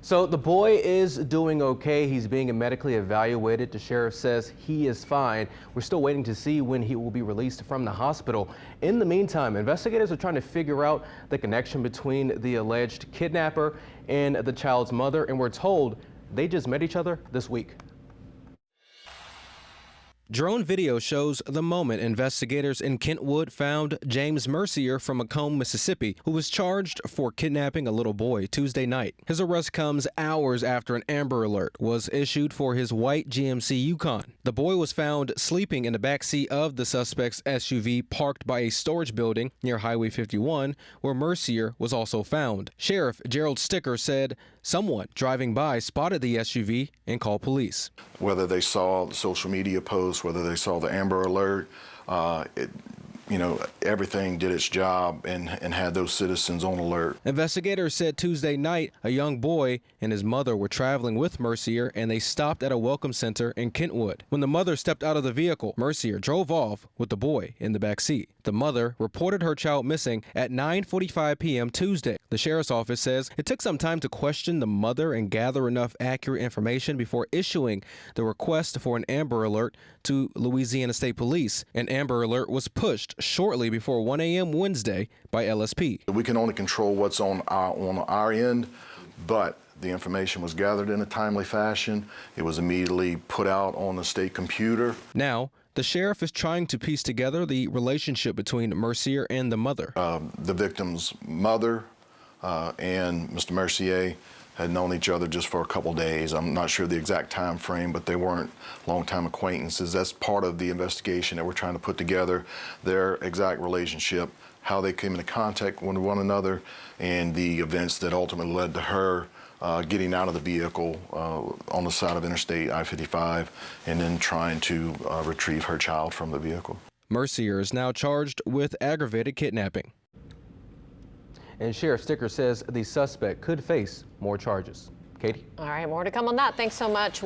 So the boy is doing okay. He's being medically evaluated. The sheriff says he is fine. We're still waiting to see when he will be released from the hospital. In the meantime, investigators are trying to figure out the connection between the alleged kidnapper and the child's mother, and we're told they just met each other this week. Drone video shows the moment investigators in Kentwood found James Mercier from Macomb, Mississippi, who was charged for kidnapping a little boy Tuesday night. His arrest comes hours after an Amber Alert was issued for his white GMC Yukon. The boy was found sleeping in the backseat of the suspect's SUV parked by a storage building near Highway 51, where Mercier was also found. Sheriff Gerald Sticker said someone driving by spotted the SUV and called police. Whether they saw the social media posts, whether they saw the Amber Alert, everything did its job and had those citizens on alert. Investigators said Tuesday night a young boy and his mother were traveling with Mercier and they stopped at a welcome center in Kentwood. When the mother stepped out of the vehicle, Mercier drove off with the boy in the back seat. The mother reported her child missing at 9:45 p.m. Tuesday. The sheriff's office says it took some time to question the mother and gather enough accurate information before issuing the request for an Amber Alert to Louisiana State Police. An Amber Alert was pushed shortly before 1 a.m. Wednesday by LSP. We can only control what's on our end, but the information was gathered in a timely fashion. It was immediately put out on the state computer. Now, the sheriff is trying to piece together the relationship between Mercier and the mother. The victim's mother and Mr. Mercier had known each other just for a couple days. I'm not sure the exact time frame, but they weren't longtime acquaintances. That's part of the investigation that we're trying to put together, their exact relationship, how they came into contact with one another, and the events that ultimately led to her getting out of the vehicle on the side of Interstate I-55 and then trying to retrieve her child from the vehicle. Mercier is now charged with aggravated kidnapping. And Sheriff Sticker says the suspect could face more charges. Katie? All right, more to come on that. Thanks so much.